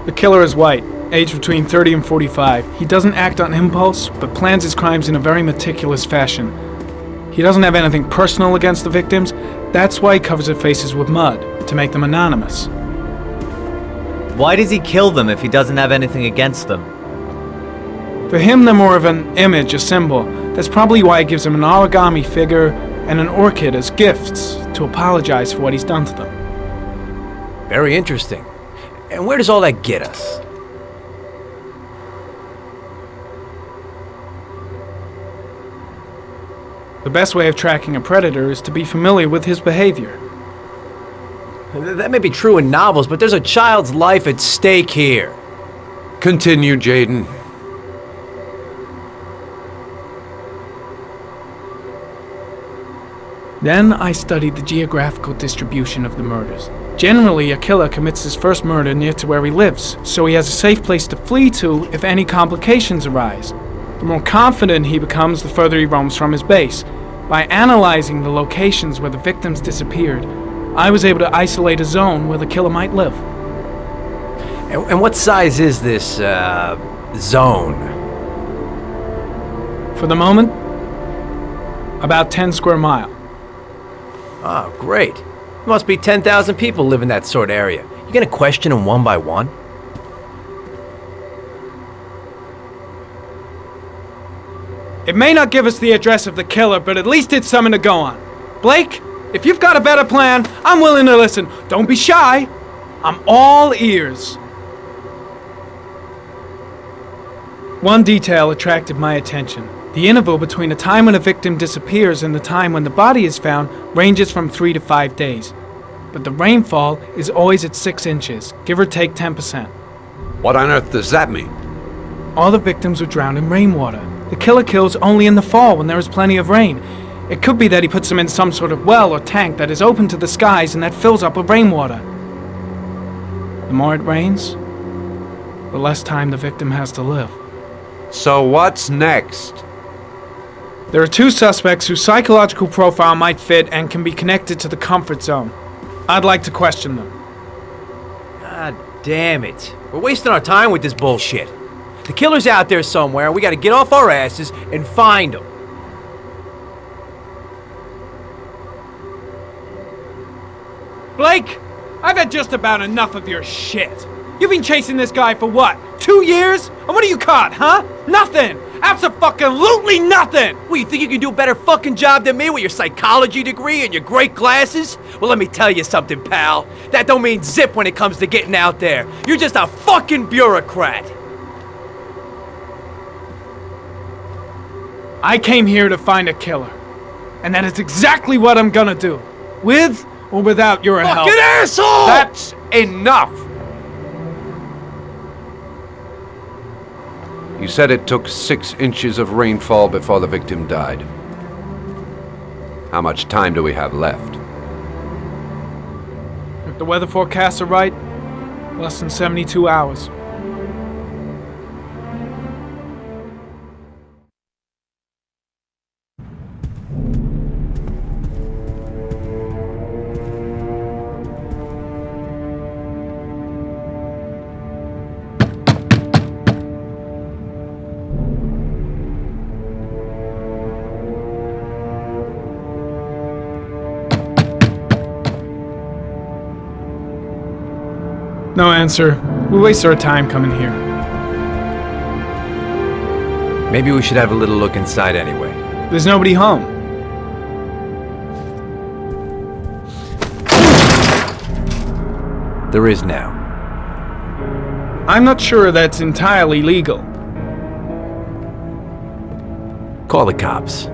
The killer is white, aged between 30 and 45. He doesn't act on impulse, but plans his crimes in a very meticulous fashion. He doesn't have anything personal against the victims. That's why he covers their faces with mud, to make them anonymous. Why does he kill them if he doesn't have anything against them? For him, they're more of an image, a symbol. That's probably why he gives them an origami figure and an orchid as gifts to apologize for what he's done to them. Very interesting. And where does all that get us? The best way of tracking a predator is to be familiar with his behavior. That may be true in novels, but there's a child's life at stake here. Continue, Jayden. Then I studied the geographical distribution of the murders. Generally, a killer commits his first murder near to where he lives, so he has a safe place to flee to if any complications arise. The more confident he becomes, the further he roams from his base. By analyzing the locations where the victims disappeared, I was able to isolate a zone where the killer might live. And what size is this, zone? For the moment, about 10 square miles. Oh, great. There must be 10,000 people live in that sort of area. You gonna question them one by one? It may not give us the address of the killer, but at least it's something to go on. Blake, if you've got a better plan, I'm willing to listen. Don't be shy. I'm all ears. One detail attracted my attention. The interval between the time when a victim disappears and the time when the body is found ranges from 3 to 5 days. But the rainfall is always at 6 inches, give or take 10%. What on earth does that mean? All the victims were drowned in rainwater. The killer kills only in the fall when there is plenty of rain. It could be that he puts them in some sort of well or tank that is open to the skies and that fills up with rainwater. The more it rains, the less time the victim has to live. So what's next? There are 2 suspects whose psychological profile might fit and can be connected to the comfort zone. I'd like to question them. God damn it. We're wasting our time with this bullshit. The killer's out there somewhere, and we gotta get off our asses and find him. Blake, I've had just about enough of your shit. You've been chasing this guy for what, 2 years? And what do you caught, huh? Nothing! Abso-fucking-lutely nothing! Well, you think you can do a better fucking job than me with your psychology degree and your great glasses? Well, let me tell you something, pal. That don't mean zip when it comes to getting out there. You're just a fucking bureaucrat. I came here to find a killer. And that is exactly what I'm gonna do. With or without your help. Fucking asshole! That's enough! You said it took 6 inches of rainfall before the victim died. How much time do we have left? If the weather forecasts are right, less than 72 hours. No answer. We wasted our time coming here. Maybe we should have a little look inside anyway. There's nobody home. There is now. I'm not sure that's entirely legal. Call the cops.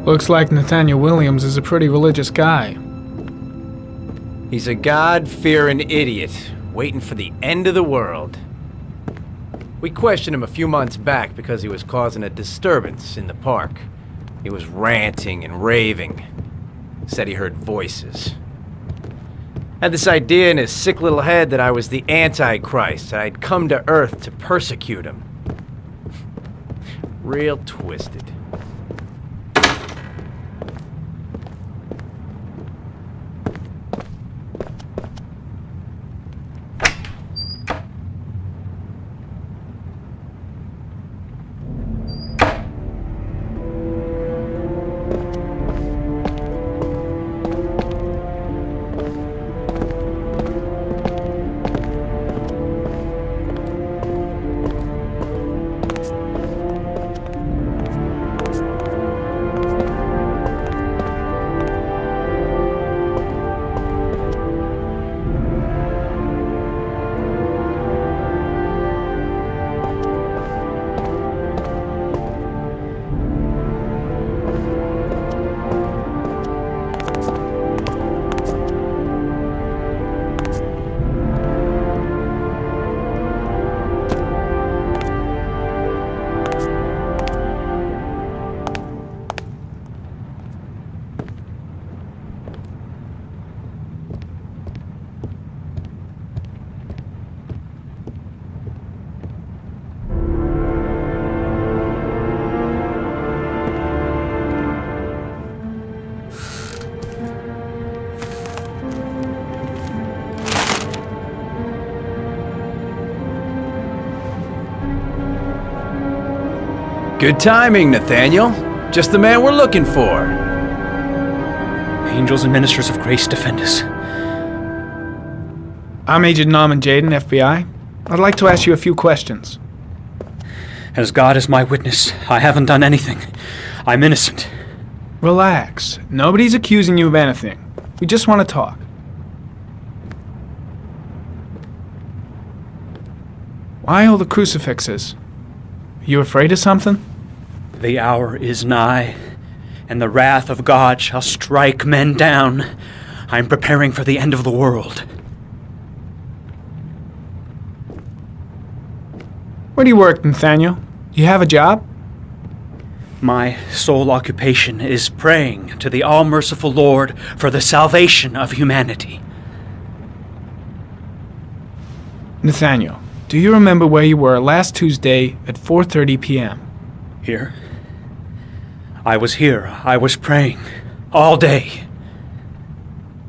Looks like Nathaniel Williams is a pretty religious guy. He's a God-fearing idiot, waiting for the end of the world. We questioned him a few months back because he was causing a disturbance in the park. He was ranting and raving. Said he heard voices. Had this idea in his sick little head that I was the Antichrist, and I'd come to Earth to persecute him. Real twisted. Good timing, Nathaniel. Just the man we're looking for. Angels and ministers of grace defend us. I'm Agent Norman Jayden, FBI. I'd like to ask you a few questions. As God is my witness, I haven't done anything. I'm innocent. Relax. Nobody's accusing you of anything. We just want to talk. Why all the crucifixes? You afraid of something? The hour is nigh, and the wrath of God shall strike men down. I'm preparing for the end of the world. Where do you work, Nathaniel? Do you have a job? My sole occupation is praying to the all-merciful Lord for the salvation of humanity. Nathaniel, do you remember where you were last Tuesday at 4:30 p.m.? Here? I was here. I was praying. All day.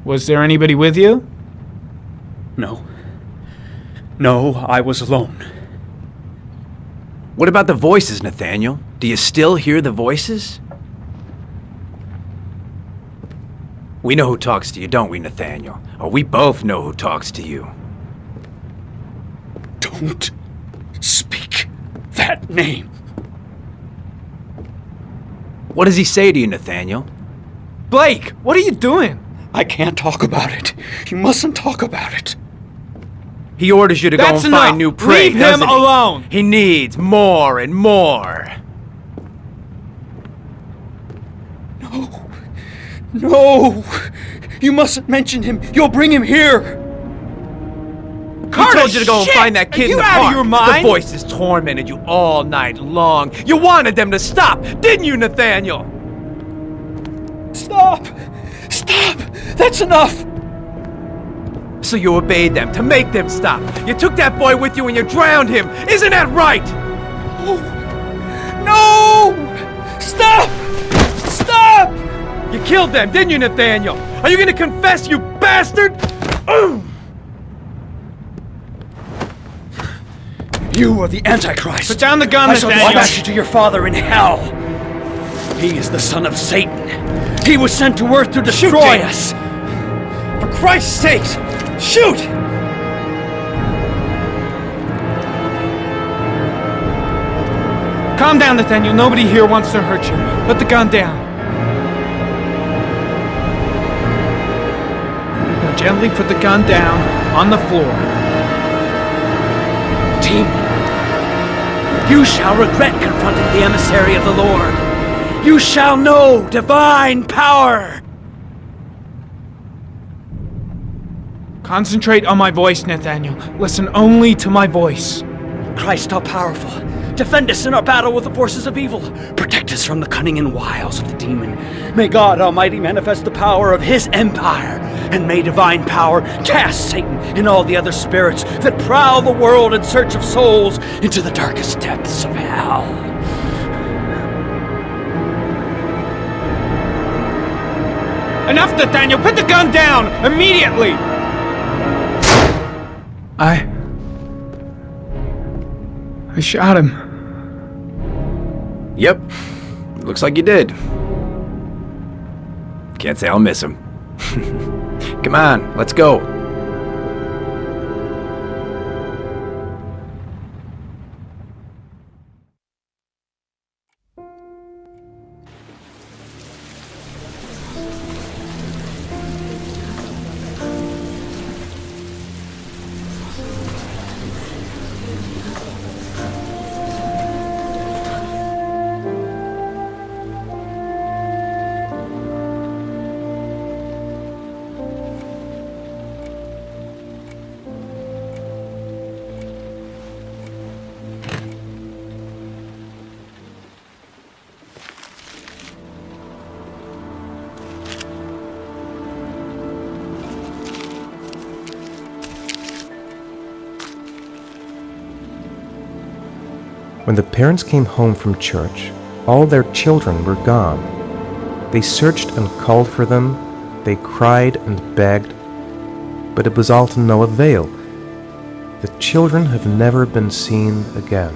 Was there anybody with you? No. No, I was alone. What about the voices, Nathaniel? Do you still hear the voices? We know who talks to you, don't we, Nathaniel? Or we both know who talks to you. Don't speak that name. What does he say to you, Nathaniel? Blake, what are you doing? I can't talk about it. You mustn't talk about it. He orders you to go That's and enough. find new prey, Leave him doesn't he? alone. He needs more and more. No. No. You mustn't mention him. You'll bring him here. I told you to go and find that kid Are in you the out of park. your mind? The voices tormented you all night long. You wanted them to stop, didn't you, Nathaniel? Stop. Stop. That's enough. So you obeyed them to make them stop. You took that boy with you and you drowned him. Isn't that right? No. Stop. Stop. You killed them, didn't you, Nathaniel? Are you gonna confess, you bastard? You are the Antichrist. Put down the gun, I shall Nathaniel. dispatch you to your father in hell. He is the son of Satan. He was sent to earth to destroy us. For Christ's sake, shoot! Calm down, Nathaniel. Nobody here wants to hurt you. Put the gun down. Now gently put the gun down on the floor. Demon, you shall regret confronting the emissary of the Lord. You shall know divine power. Concentrate on my voice, Nathaniel. Listen only to my voice. Christ all-powerful, defend us in our battle with the forces of evil. Protect us from the cunning and wiles of the demon. May God Almighty manifest the power of His empire and may divine power cast Satan and all the other spirits that prowl the world in search of souls into the darkest depths of hell. Enough, Nathaniel! Put the gun down! Immediately! I shot him. Yep. Looks like you did. Can't say I'll miss him. Come on, let's go. When the parents came home from church, all their children were gone. They searched and called for them, they cried and begged, but it was all to no avail. The children have never been seen again.